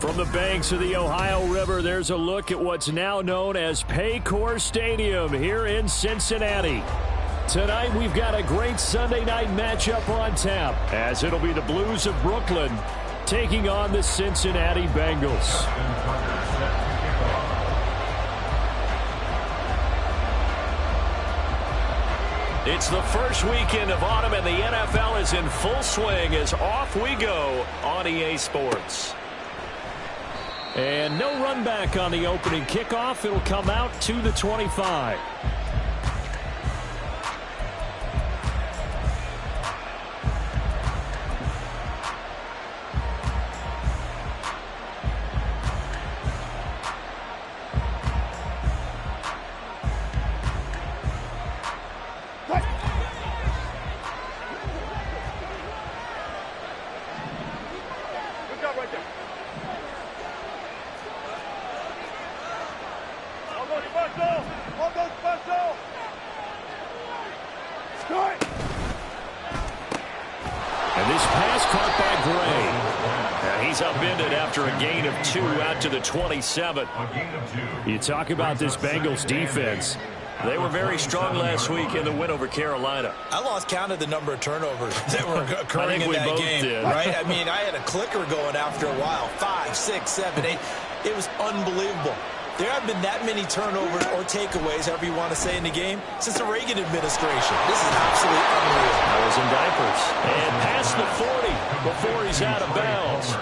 From the banks of the Ohio River, there's a look at what's now known as Paycor Stadium here in Cincinnati. Tonight, we've got a great Sunday night matchup on tap, as it'll be the Blues of Brooklyn taking on the Cincinnati Bengals. It's the first weekend of autumn, and the NFL is in full swing as off we go on EA Sports. And no run back on the opening kickoff. It'll come out to the 25. To the 27. You talk about this Bengals defense. They were very strong last week in the win over Carolina. I lost count of the number of turnovers that were occurring in that game. Did. Right? I mean, I had a clicker going after a while. 5, 6, 7, 8. It was unbelievable. There haven't been that many turnovers or takeaways, however you want to say, in the game since the Reagan administration. This is absolutely unreal. I was in diapers. And past the 40 before he's out of bounds.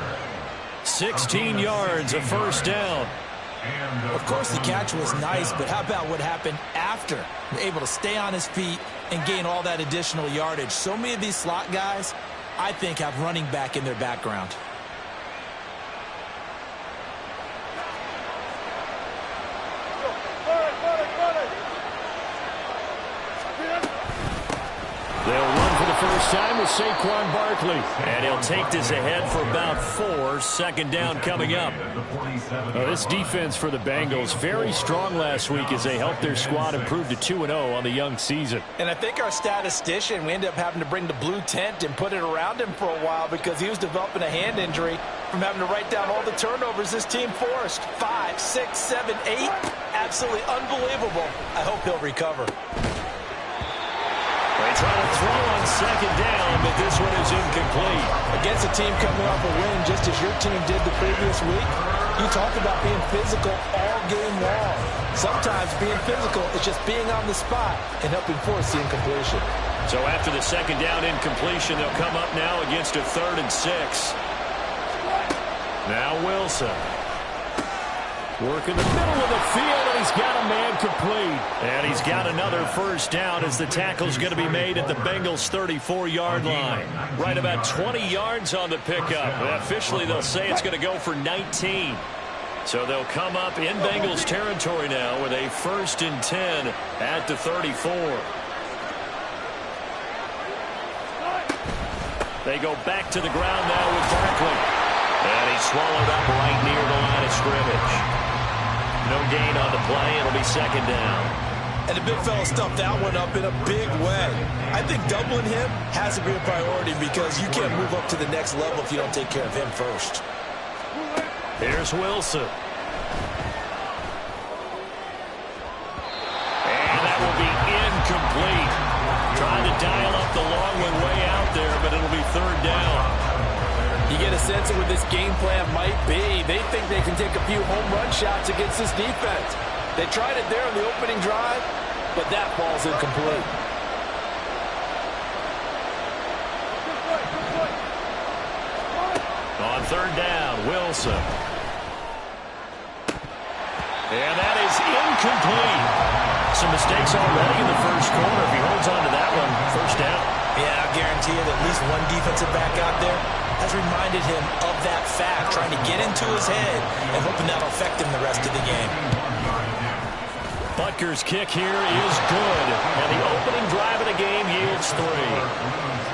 16 yards, a first down. Of course, the catch was nice, but how about what happened after? Able to stay on his feet and gain all that additional yardage. So many of these slot guys, I think, have running back in their background. They'll run for the first time with Saquon Barkley. And he'll take this ahead for about 4. Second down coming up. This defense for the Bengals, very strong last week as they helped their squad improve to 2-0 on the young season. And I think our statistician, we ended up having to bring the blue tent and put it around him for a while because he was developing a hand injury from having to write down all the turnovers this team forced. 5, 6, 7, 8. Absolutely unbelievable. I hope he'll recover. They try to throw on second down, but this one is incomplete. Against a team coming off a win, just as your team did the previous week, you talked about being physical all game long. Sometimes being physical is just being on the spot and helping force the incompletion. So after the second down incompletion, they'll come up now against a 3rd and 6. Now Wilson. Work in the middle of the field, and he's got a man complete. And he's got another first down as the tackle's going to be made at the Bengals' 34-yard line. Right about 20 yards on the pickup. Officially, they'll say it's going to go for 19. So they'll come up in Bengals territory now with a 1st and 10 at the 34. They go back to the ground now with Barkley. And he's swallowed up right near the line of scrimmage. No gain on the play. It'll be second down. And the big fella stuffed that one up in a big way. I think doubling him has to be a priority because you can't move up to the next level if you don't take care of him first. Here's Wilson. And that will be incomplete. Trying to dial up the long one way out there, but it'll be 3rd down. You get a sense of what this game plan might be. They think they can take a few home run shots against this defense. They tried it there on the opening drive, but that ball's incomplete. On third down, Wilson. And that is incomplete. Some mistakes already in the first quarter. If he holds on to that one, first down. Yeah, I guarantee you that at least one defensive back out there has reminded him of that fact, trying to get into his head and hoping that'll affect him the rest of the game. Butker's kick here is good, and the opening drive of the game yields 3.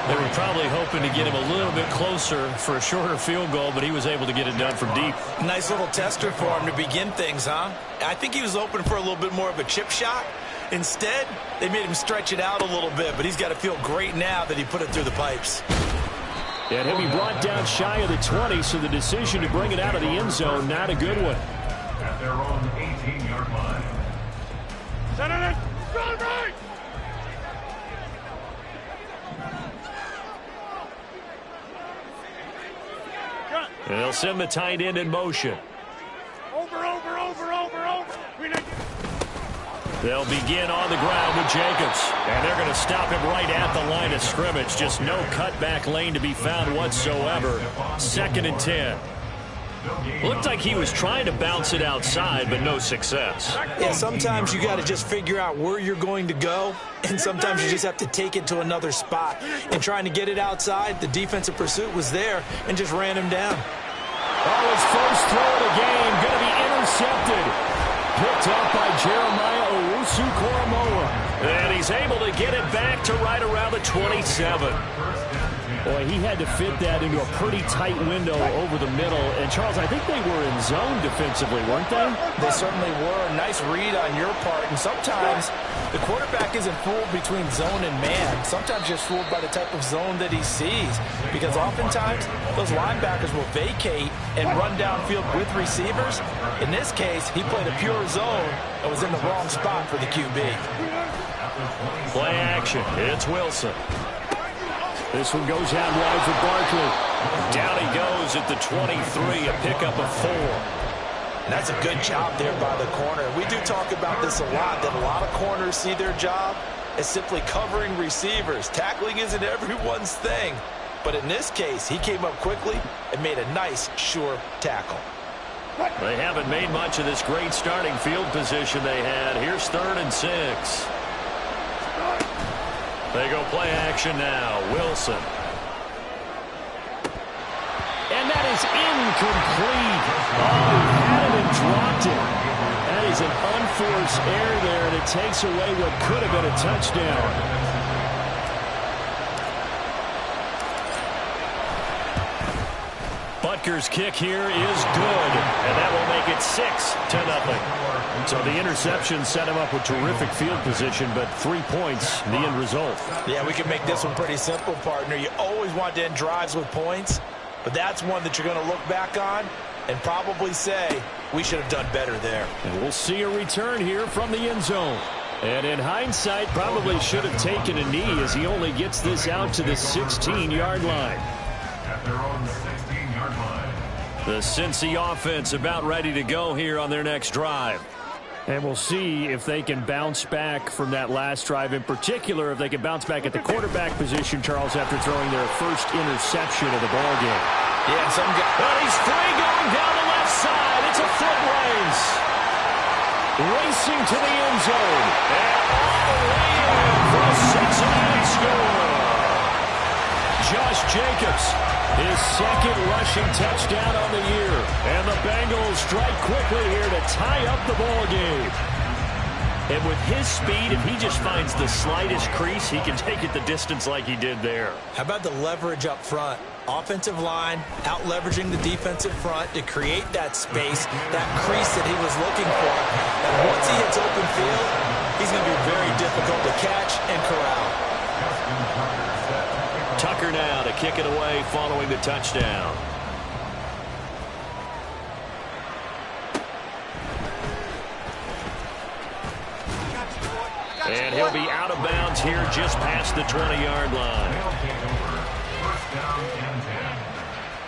They were probably hoping to get him a little bit closer for a shorter field goal, but he was able to get it done from deep. Nice little tester for him to begin things, huh? I think he was hoping for a little bit more of a chip shot. Instead, they made him stretch it out a little bit, but he's got to feel great now that he put it through the pipes. And he'll be brought down shy of the 20, so the decision to bring it out of the end zone, not a good one. At their own 18-yard line. Senator, run right! And they'll send the tight end in motion. Over. They'll begin on the ground with Jacobs. And they're going to stop him right at the line of scrimmage. Just no cutback lane to be found whatsoever. 2nd and 10. Looked like he was trying to bounce it outside, but no success. Yeah, sometimes you got to just figure out where you're going to go, and sometimes you just have to take it to another spot. And trying to get it outside, the defensive pursuit was there and just ran him down. Oh, his first throw of the game going to be intercepted. Picked up by Jeremiah Owusu-Koramoah. And he's able to get it back to right around the 27. Boy, he had to fit that into a pretty tight window over the middle. And, Charles, I think they were in zone defensively, weren't they? They certainly were. Nice read on your part. And sometimes the quarterback isn't fooled between zone and man. Sometimes just fooled by the type of zone that he sees. Because oftentimes those linebackers will vacate and run downfield with receivers. In this case, he played a pure zone and was in the wrong spot for the QB. Play action. It's Wilson. This one goes out wide for Barkley. Down he goes at the 23, a pickup of 4. That's a good job there by the corner. We do talk about this a lot, that a lot of corners see their job as simply covering receivers. Tackling isn't everyone's thing. But in this case, he came up quickly and made a nice, sure tackle. They haven't made much of this great starting field position they had. Here's 3rd and 6. They go play action now. Wilson. And that is incomplete. Oh, he had it and dropped it. That is an unforced error there, and it takes away what could have been a touchdown. Butker's kick here is good, and that will make it 6-0. So the interception set him up with terrific field position, but 3 points, the end result. Yeah, we can make this one pretty simple, partner. You always want to end drives with points, but that's one that you're going to look back on and probably say, we should have done better there. And we'll see a return here from the end zone. And in hindsight, probably should have taken a knee as he only gets this out to the 16-yard line. At their own 16-yard line. The Cincy offense about ready to go here on their next drive. And we'll see if they can bounce back from that last drive. In particular, if they can bounce back at the quarterback position, Charles, after throwing their first interception of the ballgame. Yeah, but he's free going down the left side. It's a foot race. Racing to the end zone. And all the way in for a Cincinnati score. Josh Jacobs, his 2nd rushing touchdown on the year. And the Bengals strike quickly here to tie up the ball game. And with his speed, if he just finds the slightest crease, he can take it the distance like he did there. How about the leverage up front? Offensive line out leveraging the defensive front to create that space, that crease that he was looking for. And once he hits open field, he's going to be very difficult to catch and corral. Tucker now to kick it away following the touchdown. And he'll be out of bounds here just past the 20-yard line. They'll take over. First down and 10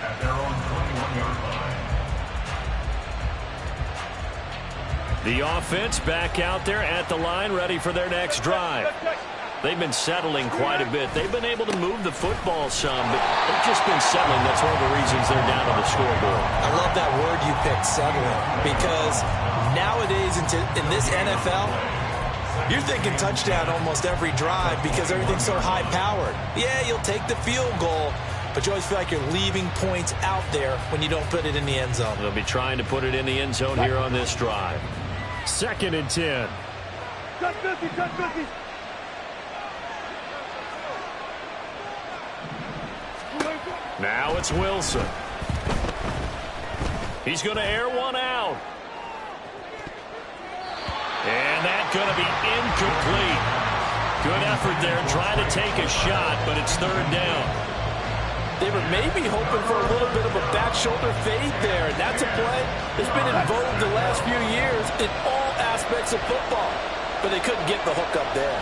at their own 21-yard line. The offense back out there at the line, ready for their next drive. They've been settling quite a bit. They've been able to move the football some, but they've just been settling. That's one of the reasons they're down on the scoreboard. I love that word you picked, settling, because nowadays in this NFL, you're thinking touchdown almost every drive because everything's so high-powered. Yeah, you'll take the field goal, but you always feel like you're leaving points out there when you don't put it in the end zone. They'll be trying to put it in the end zone here on this drive. 2nd and 10. Touch 50, touch 50. Now it's Wilson. He's going to air one out. And that's going to be incomplete. Good effort there trying to take a shot, but it's 3rd down. They were maybe hoping for a little bit of a back shoulder fade there. And that's a play that's been in vogue the last few years in all aspects of football. But they couldn't get the hook up there.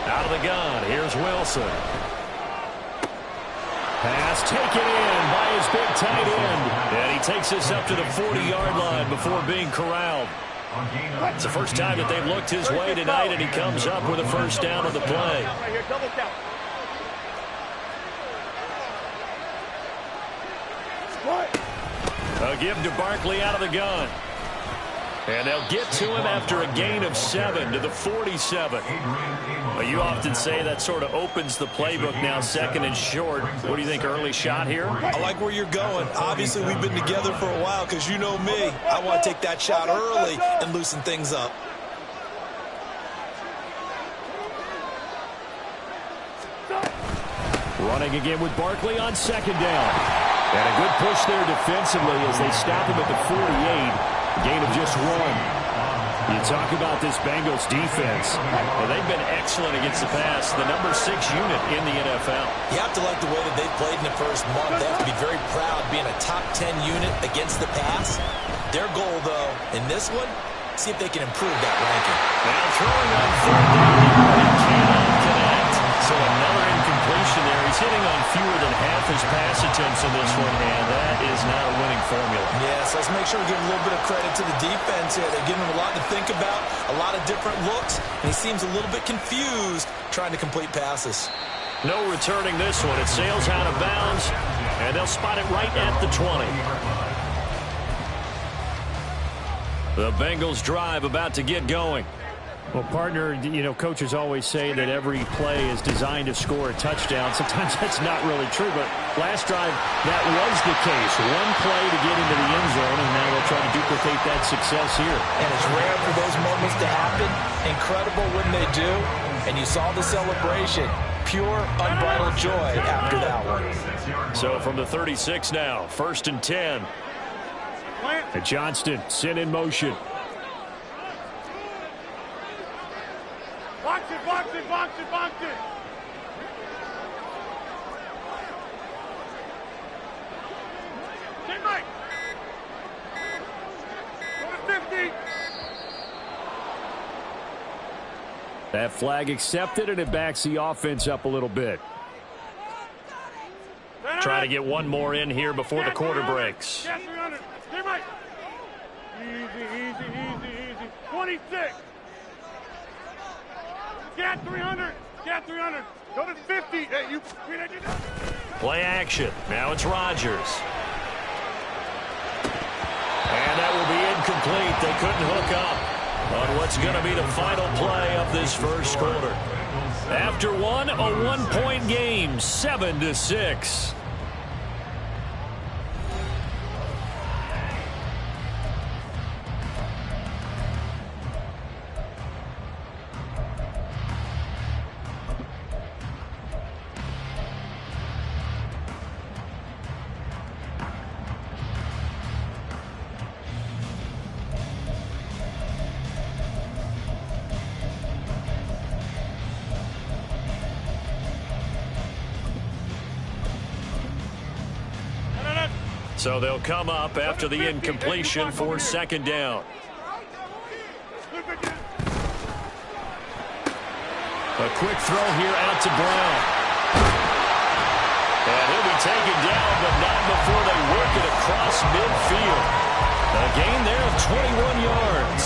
Out of the gun, here's Wilson. Pass taken in by his big tight end. And he takes this up to the 40-yard line before being corralled. It's the first time that they've looked his way tonight, and he comes up with a first down on the play. A give to Barkley out of the gun. And they'll get to him after a gain of 7 to the 47. Well, you often say that sort of opens the playbook now, 2nd and short. What do you think, early shot here? I like where you're going. Obviously, we've been together for a while because you know me. I want to take that shot early and loosen things up. Running again with Barkley on 2nd down. And a good push there defensively as they stop him at the 48. Gain of just 1. You talk about this Bengals defense. Well, they've been excellent against the pass. The number 6 unit in the NFL. You have to like the way that they've played in the first month. They have to be very proud being a top 10 unit against the pass. Their goal, though, in this one, see if they can improve that ranking. Now throwing on 4th down. He cannot connect. So another incompletion there. He's hitting on fewer than half his pass attempts in this one, and that is not a winning formula. Yes, let's make sure we give a little bit of credit to the defense here. They're giving him a lot to think about, a lot of different looks, and he seems a little bit confused trying to complete passes. No returning this one. It sails out of bounds, and they'll spot it right at the 20. The Bengals drive about to get going. Well, partner, you know, coaches always say that every play is designed to score a touchdown. Sometimes that's not really true, but last drive, that was the case. One play to get into the end zone, and now they'll try to duplicate that success here. And it's rare for those moments to happen. Incredible when they do. And you saw the celebration. Pure, unbridled joy after that one. So from the 36 now, 1st and 10. And Johnston sent in motion. Box it, box it, box it, box it. Get Mike. Go to 50. That flag accepted, and it backs the offense up a little bit. Trying to get one more in here before the quarter breaks. Get 300. Get Mike. Easy, easy, easy, easy. 26. Get 300. Get 300. Go to 50. Hey, you. Play action. Now it's Rodgers. And that will be incomplete. They couldn't hook up on what's going to be the final play of this first quarter. After one, a 1-point game, 7-6. So they'll come up after the incompletion for 2nd down. A quick throw here out to Brown. And he'll be taken down, but not before they work it across midfield. A gain there of 21 yards.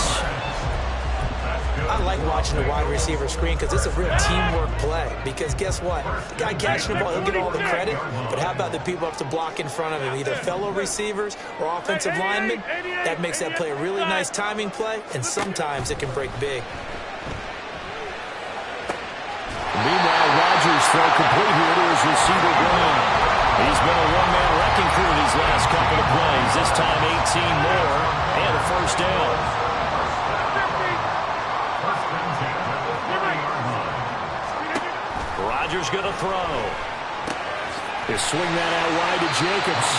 I like watching the wide receiver screen because it's a real teamwork play. Because guess what? The guy catching the ball, he'll get all the credit. But how about the people up to block in front of him, either fellow receivers or offensive linemen? That makes that play a really nice timing play, and sometimes it can break big. Meanwhile, Rodgers throw complete here to his receiver, Brown. He's been a one-man wrecking crew these last couple of plays. This time 18 more and a first down. Rodgers going to throw. He'll swing that out wide to Jacobs.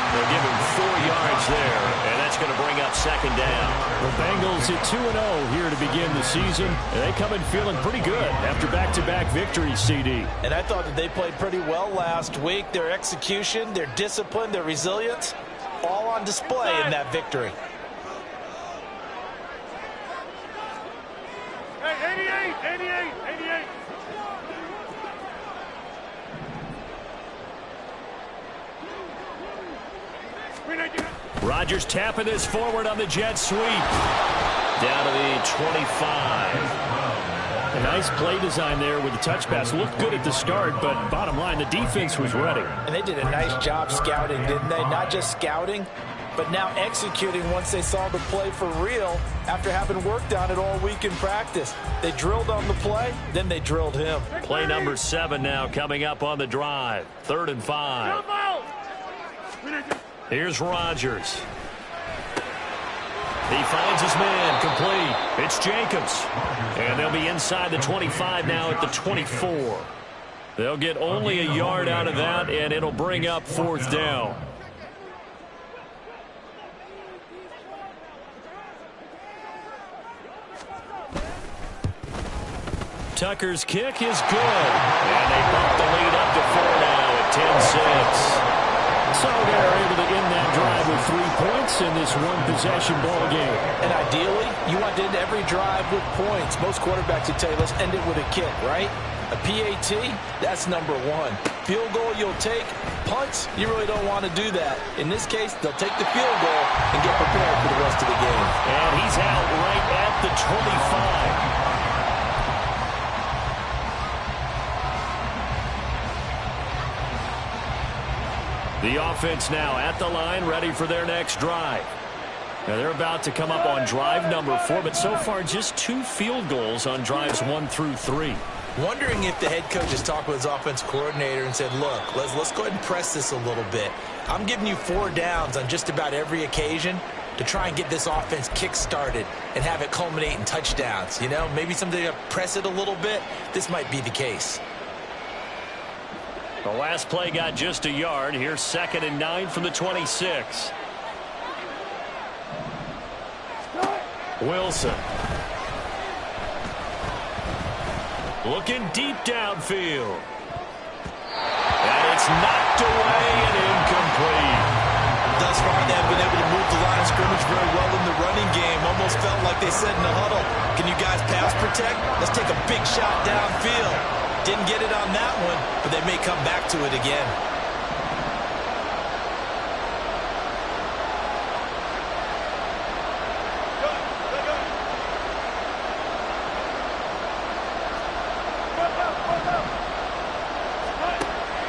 They'll give him 4 yards there, and that's going to bring up second down. The Bengals at 2-0 here to begin the season. And they come in feeling pretty good after back-to-back victories, CD. And I thought that they played pretty well last week. Their execution, their discipline, their resilience, all on display in that victory. Hey, 88. Rodgers tapping this forward on the jet sweep. Down to the 25. A nice play design there with the touch pass. Looked good at the start, but bottom line, the defense was ready. And they did a nice job scouting, didn't they? Not just scouting, but now executing once they saw the play for real after having worked on it all week in practice. They drilled on the play, then they drilled him. Play number 7 now coming up on the drive. 3rd and 5. Here's Rodgers. He finds his man complete. It's Jacobs. And they'll be inside the 25 now at the 24. They'll get only a yard out of that, and it'll bring up 4th down. Tucker's kick is good. And they bump the lead up to 4 now at 10-6. So they're able to end that drive with 3 points in this one-possession ball game. And ideally, you want to end every drive with points. Most quarterbacks would tell you, let's end it with a kick, right? A PAT, that's number 1. Field goal you'll take. Punts, you really don't want to do that. In this case, they'll take the field goal and get prepared for the rest of the game. And he's out right at the 25. The offense now at the line, ready for their next drive. Now they're about to come up on drive number 4, but so far just 2 field goals on drives 1 through 3. Wondering if the head coach has talked with his offense coordinator and said, look, let's go ahead and press this a little bit. I'm giving you 4 downs on just about every occasion to try and get this offense kick-started and have it culminate in touchdowns. You know, maybe something to press it a little bit. This might be the case. The last play got just a yard. Here's 2nd and 9 from the 26. Wilson. Looking deep downfield. And it's knocked away and incomplete. Thus far, they have been able to move the line of scrimmage very well in the running game. Almost felt like they said in the huddle, can you guys pass protect? Let's take a big shot downfield. Didn't get it on that one, but they may come back to it again.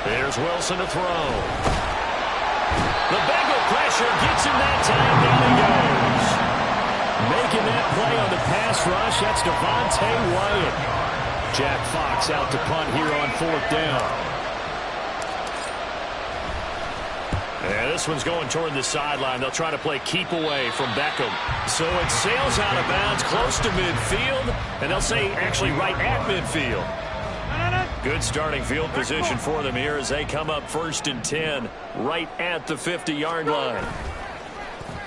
There's Wilson to throw. The Bengal pressure gets him that time. Down he goes. Making that play on the pass rush, that's Devontae Wyatt. Jack Fox out to punt here on 4th down. And this one's going toward the sideline. They'll try to play keep away from Beckham. So it sails out of bounds close to midfield, and they'll say actually right at midfield. Good starting field position for them here as they come up 1st and 10 right at the 50-yard line.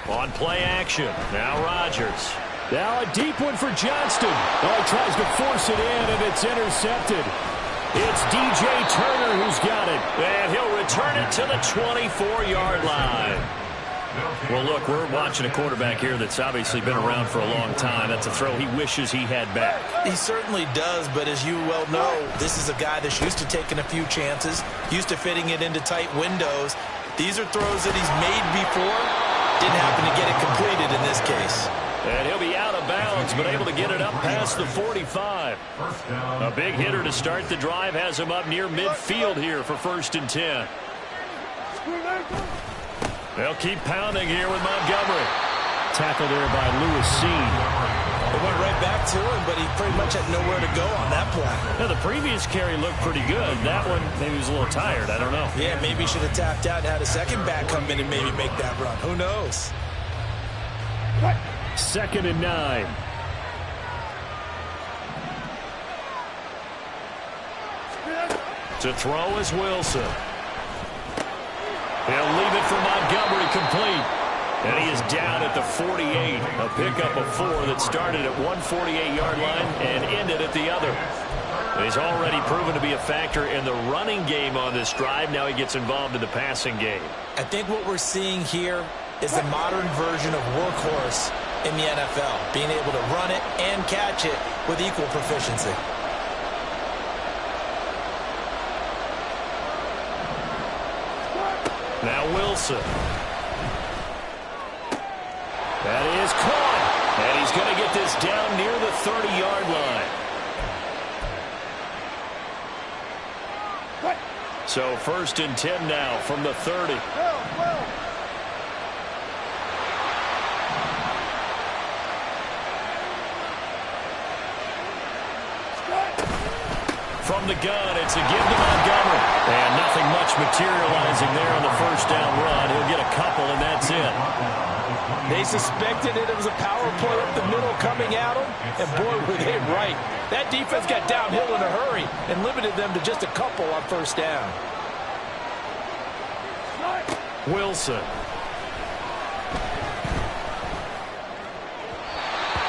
On play action, now Rodgers. Now a deep one for Johnston. Oh, he tries to force it in, and it's intercepted. It's DJ Turner who's got it, and he'll return it to the 24-yard line. Well, look, we're watching a quarterback here that's obviously been around for a long time. That's a throw he wishes he had back. He certainly does, but as you well know, this is a guy that's used to taking a few chances, used to fitting it into tight windows, These are throws that he's made before. Didn't happen to get it completed in this case. And he'll be out of bounds, but able to get it up past the 45. A big hitter to start the drive has him up near midfield here for 1st and 10. They'll keep pounding here with Montgomery. Tackle there by Lewis Seen. It went right back to him, but he pretty much had nowhere to go on that play. Now, the previous carry looked pretty good. That one, maybe he was a little tired. I don't know. Yeah, maybe he should have tapped out and had a second back come in and maybe make that run. Who knows? 2nd and 9. To throw is Wilson. He'll leave it for Montgomery complete. And he is down at the 48. A pickup of 4 that started at 148-yard line and ended at the other. He's already proven to be a factor in the running game on this drive. Now he gets involved in the passing game. I think what we're seeing here is the modern version of workhorse in the NFL, being able to run it and catch it with equal proficiency. Now Wilson. That is caught. And he's going to get this down near the 30-yard line. So 1st and 10 now from the 30. From the gun, it's a give to Montgomery. And nothing much materializing there on the 1st down run. He'll get a couple, and that's it. They suspected it was a power play up the middle coming at them, and boy, were they right. That defense got downhill in a hurry and limited them to just a couple on 1st down. Wilson.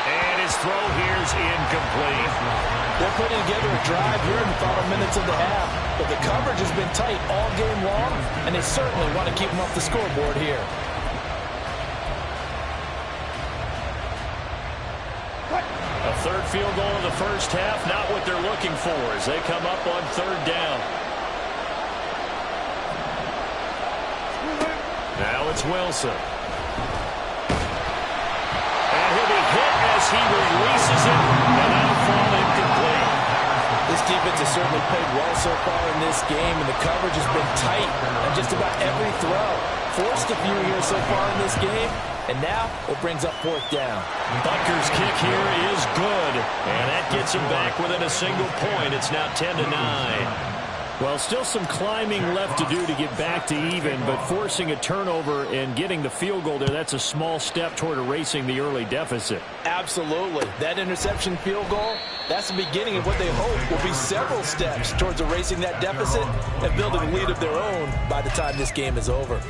And his throw here is incomplete. They're putting together a drive here in the final minutes of the half, but the coverage has been tight all game long, and they certainly want to keep them off the scoreboard here. A 3rd field goal in the 1st half, not what they're looking for as they come up on 3rd down. Now it's Wilson. And he'll be hit as he releases it, and that'll fall incomplete. This defense has certainly played well so far in this game, and the coverage has been tight on just about every throw. Forced a few here so far in this game, and now it brings up 4th down. Butker's kick here is good, and that gets him back within a single point. It's now 10-9. Well, still some climbing left to do to get back to even, but forcing a turnover and getting the field goal there, that's a small step toward erasing the early deficit. Absolutely. That interception field goal, that's the beginning of what they hope will be several steps towards erasing that deficit and building a lead of their own by the time this game is over.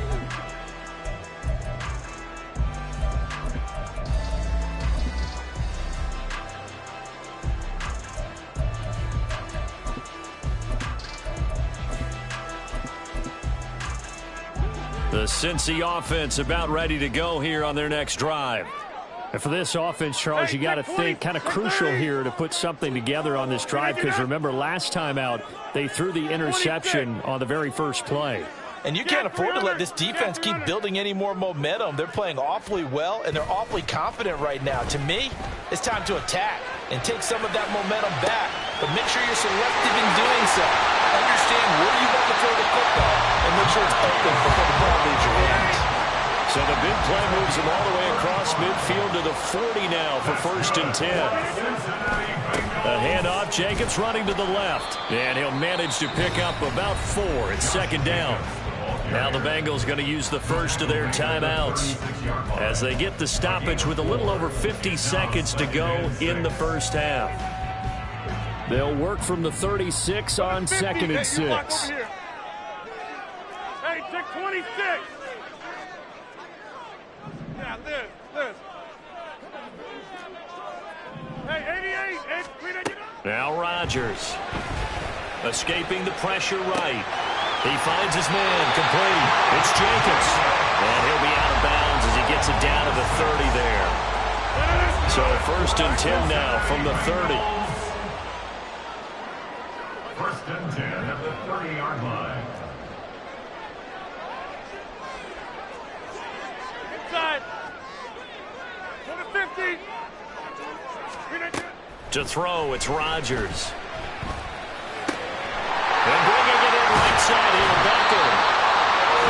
The Cincy offense about ready to go here on their next drive. And for this offense, Charles, you got to think kind of crucial here to put something together on this drive, because remember last time out they threw the interception on the very first play. And you can't afford to let this defense keep building any more momentum. They're playing awfully well, and they're awfully confident right now. To me, it's time to attack and take some of that momentum back. But make sure you're selective in doing so. Understand where you want to throw the football and make sure it's open before the ball leaves your hands. So the big play moves him all the way across midfield to the 40 now for 1st and 10. A handoff, Jacobs running to the left. And he'll manage to pick up about 4. It's 2nd down. Now the Bengals going to use the first of their timeouts as they get the stoppage with a little over 50 seconds to go in the first half. They'll work from the 36 on 2nd and 6. Hey, check 26. Yeah, Liz. Hey, 88. Now Rodgers. Escaping the pressure right. He finds his man complete. It's Jacobs. And he'll be out of bounds as he gets it down to the 30 there. So 1st and 10 now from the 30. 1st and 10 at the 30-yard line. To throw, it's Rodgers. And bringing it in right side here, Becker.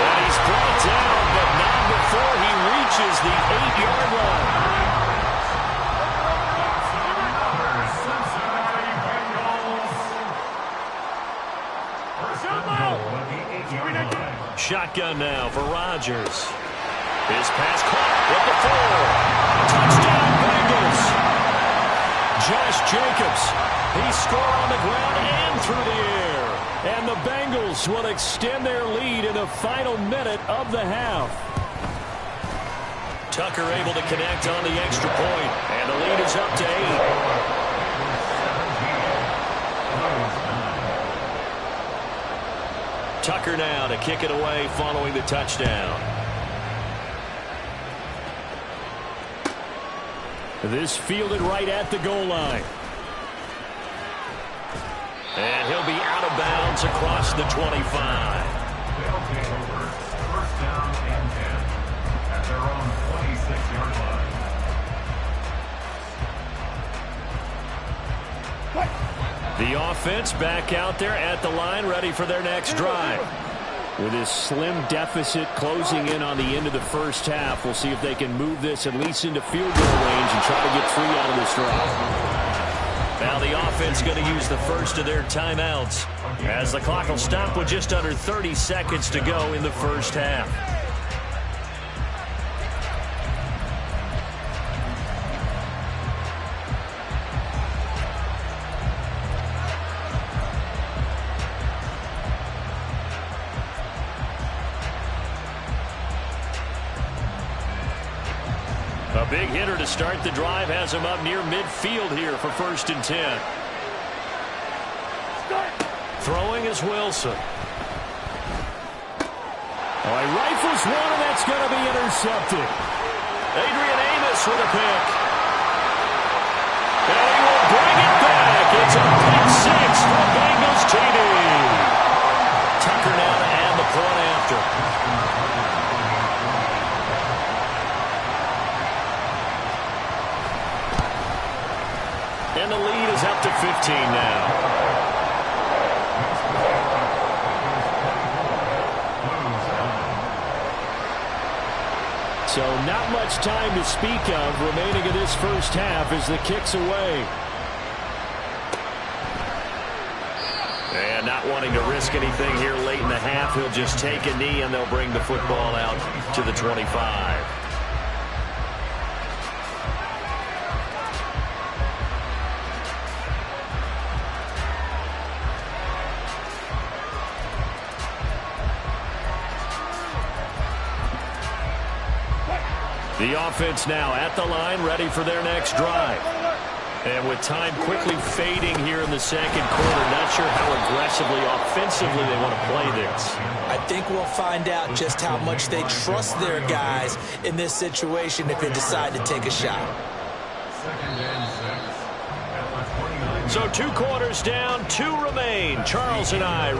And he's brought down, but not before he reaches the 8-yard line. Shotgun now for Rodgers. His pass caught with the 4. Touchdown, Bengals. Josh Jacobs. He scored on the ground and through the air. And the Bengals will extend their lead in the final minute of the half. Tucker able to connect on the extra point. And the lead is up to 8. Tucker now to kick it away following the touchdown. This fielded right at the goal line. And he'll be out of bounds across the 25. They'll take over. First down and 10 at their own 26-yard line. The offense back out there at the line, ready for their next drive. With this slim deficit closing in on the end of the first half, we'll see if they can move this at least into field goal range and try to get 3 out of this drive. Now the offense going to use the first of their timeouts as the clock will stop with just under 30 seconds to go in the first half. A big hitter to start the drive has him up near midfield here for 1st and 10. Throwing is Wilson. Oh, he rifles one, and that's going to be intercepted. Adrian Amos with a pick. And he will bring it back. It's a pick 6 for Bengals TD. Tucker now to add the point after. And the lead is up to 15 now. So not much time to speak of remaining in this first half as the kick's away. And not wanting to risk anything here late in the half, he'll just take a knee and they'll bring the football out to the 25. The offense now at the line, ready for their next drive. And with time quickly fading here in the second quarter, not sure how aggressively, offensively they want to play this. I think we'll find out just how much they trust their guys in this situation if they decide to take a shot. So 2 quarters down, 2 remain. Charles and I